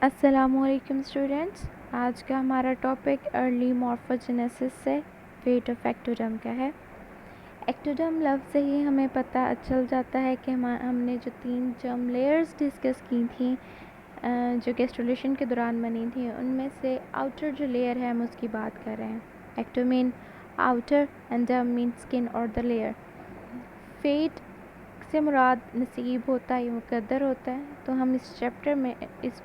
अस्सलामुअलैकुम स्टूडेंट्स। आज का हमारा टॉपिक अर्ली मॉर्फोजेनेसिस से फेट ऑफ एक्टोडर्म का है। एक्टोडर्म लफ्ज़ से ही हमें पता चल जाता है कि हमने जो 3 जर्म लेयर्स डिस्कस की थी जो गैस्ट्रुलेशन के दौरान बनी थी, उनमें से आउटर जो लेयर है हम उसकी बात कर रहे हैं। Ecto mean outer and derm mean skin और द लेयर। फेट से मुराद नसीब होता है, ये मुकद्दर होता है। तो हम इस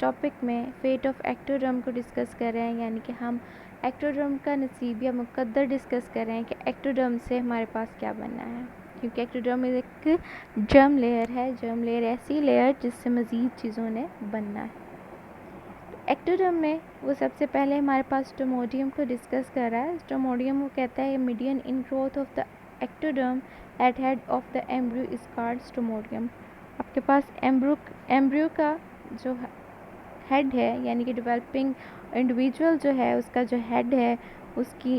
टॉपिक में फेट ऑफ एक्टोडर्म को डिस्कस कर रहे हैं, यानी कि हम एक्टोडर्म का नसीब या मुकद्दर डिस्कस कर रहे हैं कि एक्टोडर्म से हमारे पास क्या बनना है, क्योंकि एक्टोडर्म एक जर्म लेयर है। जर्म लेयर ऐसी लेयर जिससे मज़ीद चीज़ों ने बनना है। एक्टोडर्म में वो सबसे पहले हमारे पास स्टोमोडियम को डिस्कस कर रहा है। स्टोमोडियम वो कहता है median ingrowth of the ectoderm at head of the embryo is called stomodeum. आपके पास एम्ब्रियो का जो हेड है, यानी कि डेवलपिंग इंडिविजुअल जो है उसका जो हेड है, उसकी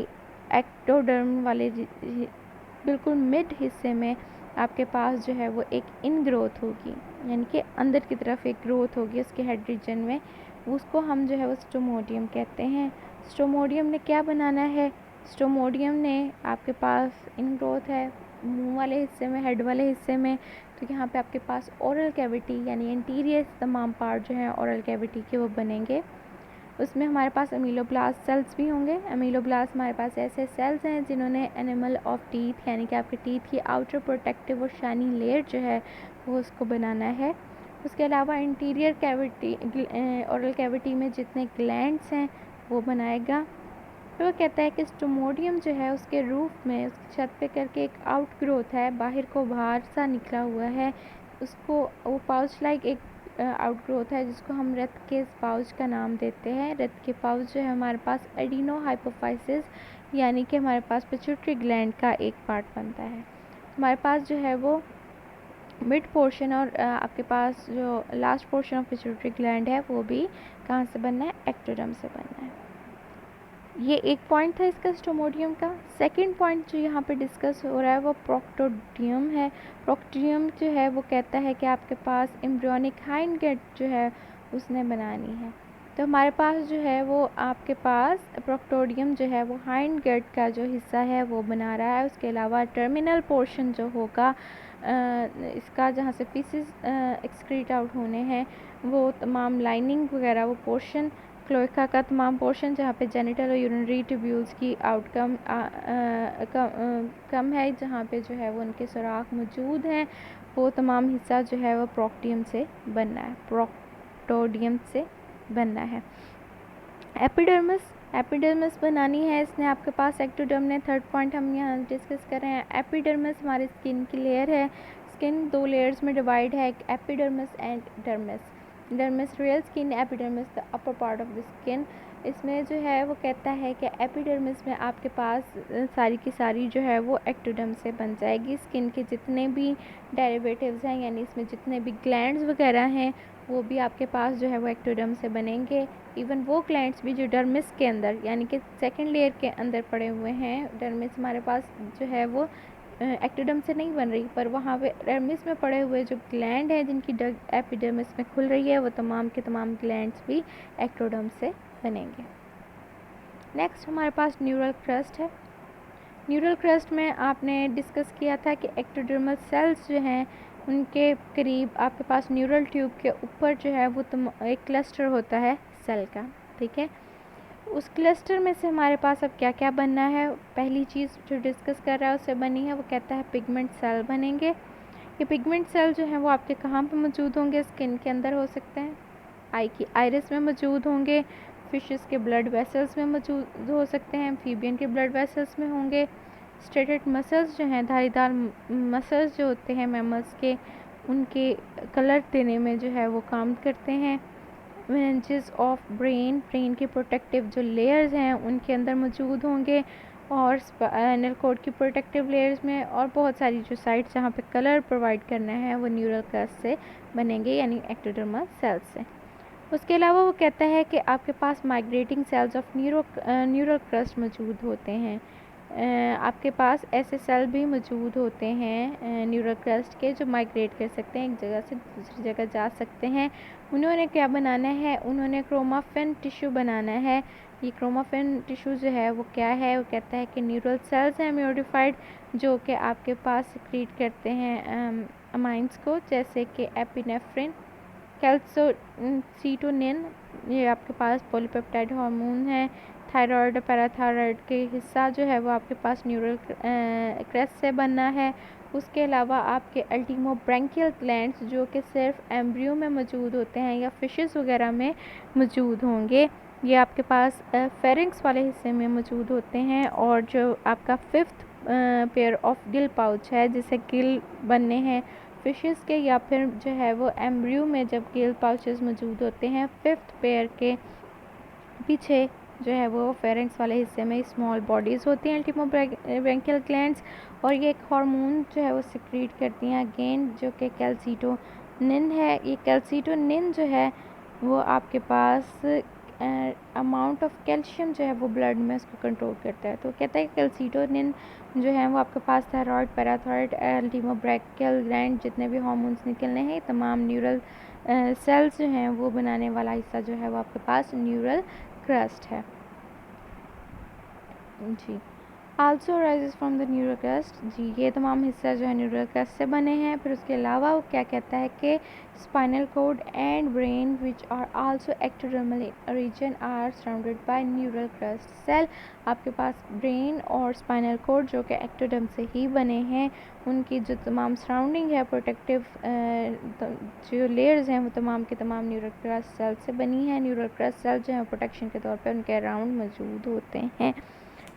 एक्टोडर्म वाले बिल्कुल मिड हिस्से में आपके पास जो है वो एक इन ग्रोथ होगी, यानी कि अंदर की तरफ एक ग्रोथ होगी उसके हेड रीजन में। उसको हम जो है वो स्टोमोडियम कहते हैं। स्टोमोडियम ने क्या बनाना है? स्टोमोडियम ने आपके पास इन ग्रोथ है मुंह वाले हिस्से में, हेड वाले हिस्से में, तो यहाँ पे आपके पास ओरल कैविटी यानी इंटीरियर तमाम पार्ट जो हैं ओरल कैविटी के वो बनेंगे। उसमें हमारे पास अमीलोब्लास्ट सेल्स भी होंगे। अमीलोब्लास्ट हमारे पास ऐसे सेल्स हैं जिन्होंने एनिमल ऑफ टीथ यानी कि आपके टीथ की आउटर प्रोटेक्टिव और शाइनी लेयर जो है वो उसको बनाना है। उसके अलावा इंटीरियर कैविटी ओरल कैविटी में जितने ग्लैंड्स हैं वो बनाएगा। तो वो कहता है कि स्टोमोडियम जो है उसके रूफ में, उसकी छत पे करके एक आउट ग्रोथ है, बाहर सा निकला हुआ है। उसको वो पाउच लाइक एक आउट ग्रोथ है जिसको हम रक्त के पाउच का नाम देते हैं। रक्त के पाउच जो है हमारे पास एडिनो हाइपोफाइसिस यानी कि हमारे पास पिट्यूटरी ग्लैंड का एक पार्ट बनता है। हमारे पास जो है वो मिड पोर्शन और आपके पास जो last portion of pituitary gland है वो भी कहाँ से बनना है? एक्टोडर्म से बनना है। ये एक पॉइंट था इसका स्टोमोडियम का। सेकंड पॉइंट जो यहाँ पे डिस्कस हो रहा है वो प्रोक्टोडियम है। प्रोक्टोडियम जो है वो कहता है कि आपके पास एम्ब्रियोनिक हाइंड गट जो है उसने बनानी है। तो हमारे पास जो है वो आपके पास प्रोक्टोडियम जो है वो हाइंड गट का जो हिस्सा है वो बना रहा है। उसके अलावा टर्मिनल पोर्शन जो होगा इसका, जहाँ से फीसिस एक्सक्रीट आउट होने हैं, वो तमाम लाइनिंग वगैरह वो पोर्शन, क्लोएका का तमाम पोर्शन जहाँ पे जेनिटल और यूरिनरी ट्यूब्यूल्स की आउटकम कम है, जहाँ पे जो है वो उनके सुराख मौजूद हैं, वो तमाम हिस्सा जो है वो प्रोक्टियम से बनना है, प्रोक्टोडियम से बनना है। एपिडर्मिस बनानी है इसने आपके पास एक्टोडर्म ने। थर्ड पॉइंट हम यहाँ डिस्कस कर रहे हैं। एपिडर्मिस हमारी स्किन की लेयर है। स्किन 2 लेयर्स में डिवाइड है, एक epidermis and dermis. Dermis real skin, epidermis the upper part of the skin. इसमें जो है वो कहता है कि एपिडर्मिस में आपके पास सारी की सारी जो है वो एक्टोडर्म से बन जाएगी। स्किन के जितने भी डेरिवेटिव्स हैं, यानी इसमें जितने भी ग्लैंड्स वगैरह हैं, वो भी आपके पास जो है वो एक्टोडर्म से बनेंगे। इवन वो ग्लैंड्स भी जो डर्मिस के अंदर यानी कि सेकेंड लेयर के अंदर पड़े हुए हैं, डर्मिस हमारे पास जो है वो एक्टोडर्म से नहीं बन रही, पर वहाँ पे डर्मिस में पड़े हुए जो ग्लैंड हैं जिनकी एपिडर्मिस में खुल रही है, वो तमाम के तमाम ग्लैंड्स भी एक्टोडर्म से बनेंगे। नेक्स्ट हमारे पास न्यूरल क्रस्ट है। न्यूरल क्रस्ट में आपने डिस्कस किया था कि एक्टोडर्मल सेल्स जो हैं उनके करीब आपके पास न्यूरल ट्यूब के ऊपर जो है वो एक क्लस्टर होता है सेल का, ठीक है। उस क्लस्टर में से हमारे पास अब क्या क्या बनना है? पहली चीज़ जो डिस्कस कर रहा है उससे बनी है, वो कहता है पिगमेंट सेल बनेंगे। ये पिगमेंट सेल जो हैं वो आपके कहाँ पे मौजूद होंगे? स्किन के अंदर हो सकते हैं, आई की आइरिस में मौजूद होंगे, फिशेस के ब्लड वेसल्स में मौजूद हो सकते हैं, एम्फीबियन के ब्लड वेसल्स में होंगे। स्ट्रेटेड मसल्स जो हैं, धारीदार मसल्स जो होते हैं मैमल्स के, उनके कलर देने में जो है वो काम करते हैं। मेनिंजेस ऑफ ब्रेन के प्रोटेक्टिव जो लेयर्स हैं उनके अंदर मौजूद होंगे, और स्पाइनल कॉर्ड की प्रोटेक्टिव लेयर्स में, और बहुत सारी जो साइट्स जहाँ पे कलर प्रोवाइड करना है वो न्यूरल क्रस्ट से बनेंगे, यानी एक्टोडर्मल सेल्स से। उसके अलावा वो कहता है कि आपके पास migrating cells of neural crest मौजूद होते हैं। आपके पास ऐसे सेल भी मौजूद होते हैं न्यूरल क्रस्ट के जो माइग्रेट कर सकते हैं, एक जगह से दूसरी जगह जा सकते हैं, उन्होंने क्या बनाना है, उन्होंने क्रोमाफिन टिश्यू बनाना है। ये क्रोमाफिन टिश्यू जो है वो क्या है, वो कहता है कि न्यूरल सेल्स हैं म्यूटिफाइड, जो कि आपके पास सिक्रीट करते हैं अमाइंस को, जैसे कि एपिनेफ्रिन, कैल्सिटोनिन, ये आपके पास पॉलीपेप्टाइड हार्मोन है। थायराइड पैराथायराइड के हिस्सा जो है वो आपके पास न्यूरल क्रेस्ट से बनना है। उसके अलावा आपके अल्टीमोब्रैंकियल ग्लैंड्स जो कि सिर्फ एम्ब्रियो में मौजूद होते हैं या फिशेस वगैरह में मौजूद होंगे, ये आपके पास फेरिंक्स वाले हिस्से में मौजूद होते हैं। और जो आपका fifth pair of gill pouch है, जिसे गिल बनने हैं फिशेस के या फिर जो है वो एम्ब्रियो में जब गिल पाउचेस मौजूद होते हैं, फिफ्थ पेयर के पीछे जो है वो फेरिंक्स वाले हिस्से में स्मॉल बॉडीज़ होती हैं अल्टीमोब्रैंकियल ग्लैंड्स, और ये एक हार्मोन जो है वो सिक्रीट करती हैं अगेन, जो कि कैल्सिटोनिन है। ये कैल्सिटोनिन जो है वो आपके पास अमाउंट ऑफ कैल्शियम जो है वो ब्लड में उसको कंट्रोल करता है। तो कहता है कि कैल्सिटोनिन जो है वो आपके पास थायराइड पैराथायराइड अल्टीमोब्रैंकियल ग्लैंड जितने भी हार्मोन्स निकलने हैं, तमाम न्यूरल सेल्स जो हैं वो बनाने वाला हिस्सा जो है वो आपके पास न्यूरल क्रस्ट है जी। Also arises from the neural crest जी, ये तमाम हिस्सा जो है न्यूरल क्रस्ट से बने हैं। फिर उसके अलावा वो क्या कहता है कि spinal cord and brain which are also ectodermal region are surrounded by neural crest cell. आपके पास ब्रेन और स्पाइनल कोड जो कि एक्टोडर्म से ही बने हैं, उनकी जो तमाम सराउंडिंग है प्रोटेक्टिव जो लेयर्स हैं वो तमाम के तमाम न्यूरल क्रस्ट सेल से बनी है। न्यूरल क्रस्ट सेल जो है प्रोटेक्शन के तौर पर उनके अराउंड मौजूद होते हैं,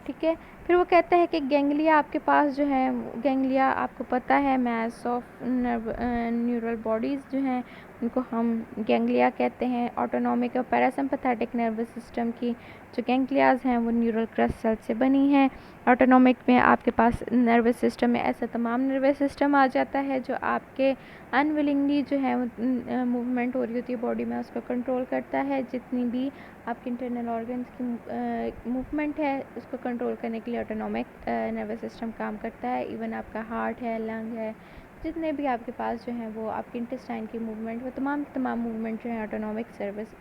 ठीक है। फिर वो कहता है कि गैंग्लिया आपके पास जो है, गैंग्लिया आपको पता है मैस ऑफ न्यूरल बॉडीज़ जो हैं उनको हम गैंग्लिया कहते हैं। ऑटोनॉमिक और पैरासिम्पैथेटिक नर्वस सिस्टम की जो गैंग्लियाज हैं वो न्यूरल क्रस्ट सेल से बनी हैं। ऑटोनॉमिक में आपके पास नर्वस सिस्टम में ऐसा तमाम नर्वस सिस्टम आ जाता है जो आपके अनविलिंगली जो है मूवमेंट हो रही होती है बॉडी में उसको कंट्रोल करता है। जितनी भी आपके इंटरनल ऑर्गन्स की मूवमेंट है उसको कंट्रोल करने के लिए ऑटोनॉमिक नर्वस सिस्टम काम करता है। इवन आपका हार्ट है, लंग है, जितने भी आपके पास जो हैं वो आपके इंटेस्टाइन की मूवमेंट, वो तमाम मूवमेंट जो है ऑटोनॉमिक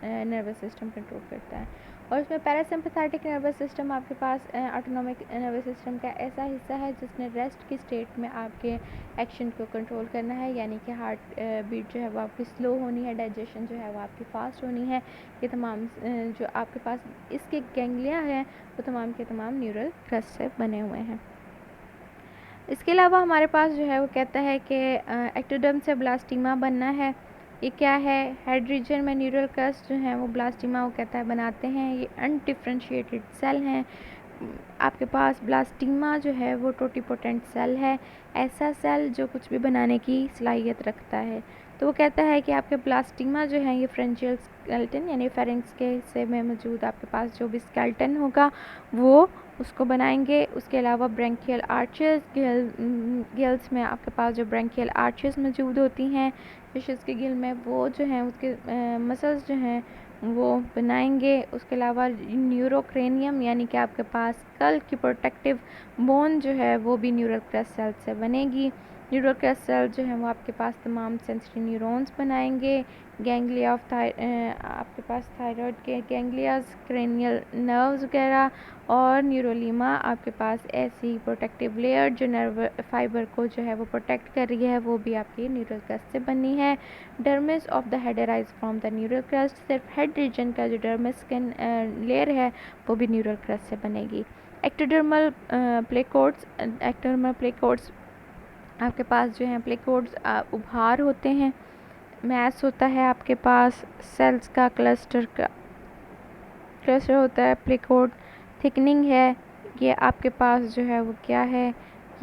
नर्वस सिस्टम कंट्रोल करता है। और उसमें पैरासिम्पैथेटिक नर्वस सिस्टम आपके पास ऑटोनॉमिक नर्वस सिस्टम का ऐसा हिस्सा है जिसने रेस्ट की स्टेट में आपके एक्शन को कंट्रोल करना है, यानी कि हार्ट बीट जो है वो आपकी स्लो होनी है, डाइजेशन जो है वो आपकी फास्ट होनी है। ये तमाम जो आपके पास इसके गैंग्लिया हैं वो तमाम के तमाम न्यूरल क्रस्ट से बने हुए हैं। इसके अलावा हमारे पास जो है वो कहता है कि एक्टोडर्म से ब्लास्टीमा बनना है। ये क्या है, हेड रीजन में न्यूरल क्रस्ट जो है वो ब्लास्टीमा वो कहता है बनाते हैं। ये अनडिफ्रेंशिएटेड सेल हैं। आपके पास ब्लास्टीमा जो है वो टोटीपोटेंट सेल है, ऐसा सेल जो कुछ भी बनाने की सलाहियत रखता है। तो वो कहता है कि आपके ब्लास्टीमा जो है ये फ्रेंजियल स्केलेटन यानी फेरिंक्स के हिस्से में मौजूद आपके पास जो भी स्केलेटन होगा वो उसको बनाएंगे। उसके अलावा ब्रैंकियल आर्चेस, गिल्स में आपके पास जो ब्रैंकियल आर्चेस मौजूद होती हैं फिशेस के गिल में, वो जो हैं उसके मसल्स जो हैं वो बनाएंगे। उसके अलावा न्यूरोक्रेनियम यानी कि आपके पास स्कल की प्रोटेक्टिव बोन जो है वो भी न्यूरल क्रस्ट सेल से बनेगी। न्यूरल क्रस्ट सेल जो है वो आपके पास तमाम सेंसरी न्यूरॉन्स बनाएंगे। गैंग्लिया ऑफ आपके पास थायराइड के गैंग्लियाज, क्रेनियल नर्व्स वगैरह, और न्यूरोलीमा आपके पास ऐसी प्रोटेक्टिव लेयर जो नर्व फाइबर को जो है वो प्रोटेक्ट कर रही है, वो भी आपकी न्यूरल क्रस्ट से बनी है। Dermis of the head arise from the neural crust, सिर्फ हेड रीजन का जो डर्मिस स्किन लेयर है वो भी न्यूरल क्रस्ट से बनेगी। एक्टोडर्मल प्लेकोड्स, एक्टोडर्मल प्लेकोड्स आपके पास जो हैं प्लेकोड्स उभार होते हैं। मैस होता है आपके पास सेल्स का क्लस्टर होता है। प्लेकोड थिकनिंग है, ये आपके पास जो है वो क्या है,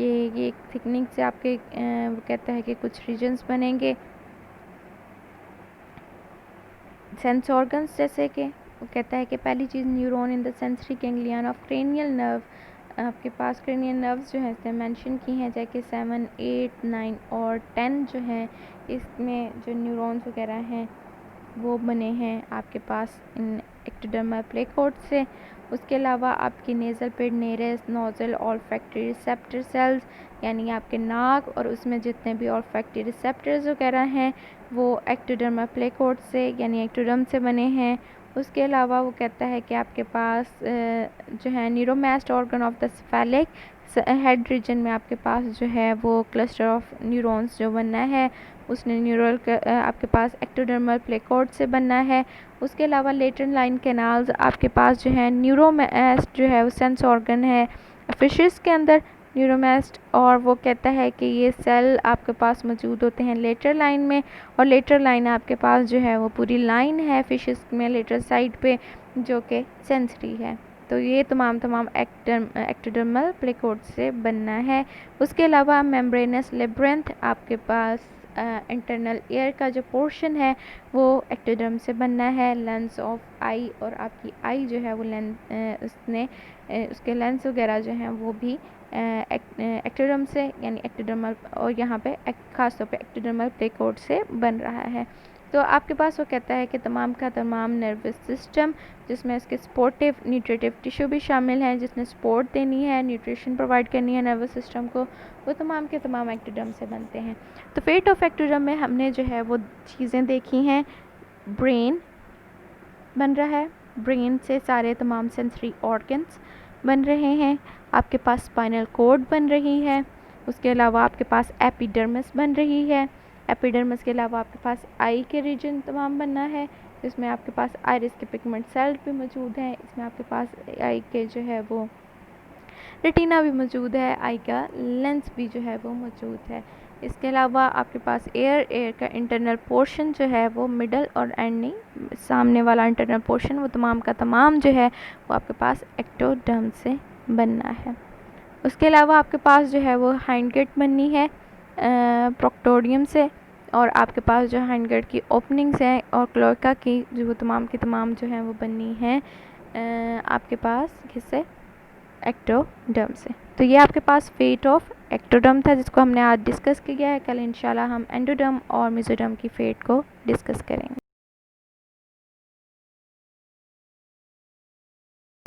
ये थिकनिंग से आपके वो कहता है कि कुछ रीजन्स बनेंगे सेंस ऑर्गन्स, जैसे कि वो कहता है कि पहली चीज़ neuron in the sensory ganglion of cranial nerve. आपके पास क्रेनियल नर्व्स जो हैं इसमें मेंशन की हैं, जैसे 7, 8, 9 और 10 जो हैं इसमें जो न्यूरॉन्स वगैरह हैं वो बने हैं आपके पास इन एक्टोडर्मल प्लेकोड से। उसके अलावा आपकी नेज़ल पिड, Nereis, nozzle, olfactory receptor cells, यानी आपके नाक और उसमें जितने भी ऑल्फैक्टरी रिसेप्टर्स वगैरह हैं वो एक्टोडर्मल प्लेकोड से यानी एक्टोडर्म से बने हैं। उसके अलावा वो कहता है कि आपके पास जो है neuromast organ of the cephalic head region में आपके पास जो है वो क्लस्टर ऑफ न्यूरॉन्स जो बनना है उसने न्यूरल आपके पास एक्टोडर्मल प्लेकोड से बनना है। उसके अलावा लेटरल लाइन कैनाल्स आपके पास जो है न्यूरोमास्ट जो है वो सेंस ऑर्गन है फिशेस के अंदर न्यूरोमास्ट, और वो कहता है कि ये सेल आपके पास मौजूद होते हैं लेटरल लाइन में, और लेटरल लाइन आपके पास जो है वो पूरी लाइन है फिशेस में लेटरल साइड पे जो कि सेंसरी है। तो ये तमाम एक्टोडर्मल प्लेकोड से बनना है। उसके अलावा मेम्ब्रेनस लेब्रेंथ आपके पास इंटरनल एयर का जो पोर्शन है वो एक्टोडर्म से बनना है। लेंस ऑफ आई, और आपकी आई जो है वो उसके लेंस वगैरह जो हैं वो भी एक्टोडर्म से यानी एक्टोडर्मल, और यहाँ पे ख़ास तौर पे एक्टोडर्मल प्लेकोड से बन रहा है। तो आपके पास वो कहता है कि तमाम का तमाम नर्वस सिस्टम जिसमें इसके सपोर्टिव न्यूट्रिटिव टिश्यू भी शामिल हैं, जिसने सपोर्ट देनी है, न्यूट्रिशन प्रोवाइड करनी है नर्वस सिस्टम को, वो तमाम के तमाम एक्टोडर्म से बनते हैं। तो फेट ऑफ एक्टोडर्म में हमने जो है वो चीज़ें देखी हैं। ब्रेन बन रहा है, ब्रेन से सारे तमाम सेंसरी ऑर्गन्स बन रहे हैं। आपके पास स्पाइनल कॉर्ड बन रही है। उसके अलावा आपके पास एपिडर्मिस बन रही है। एपिडर्मिस के अलावा आपके पास आई के रीजन तमाम बनना है, जिसमें आपके पास आइरिस के पिगमेंट सेल्स भी मौजूद हैं। इसमें आपके पास आई के जो है वो रेटिना भी मौजूद है, आई का लेंस भी जो है वो मौजूद है। इसके अलावा आपके पास एयर का इंटरनल पोर्शन जो है वो मिडल और एंड नहीं, सामने वाला इंटरनल पोर्शन वो तमाम का तमाम जो है वो आपके पास एक्टोडर्म से बनना है। उसके अलावा आपके पास जो है वो हाइंडगट बननी है प्रोक्टोडियम से, और आपके पास जो हाइंडगट की ओपनिंग्स हैं और क्लोएका की जो तमाम की तमाम जो हैं वो बननी है आपके पास किससे, एक्टोडर्म से। तो ये आपके पास फेट ऑफ एक्टोडर्म था जिसको हमने आज डिस्कस किया है। कल इंशाल्लाह हम एंडोडर्म और मेसोडर्म की फेट को डिस्कस करेंगे।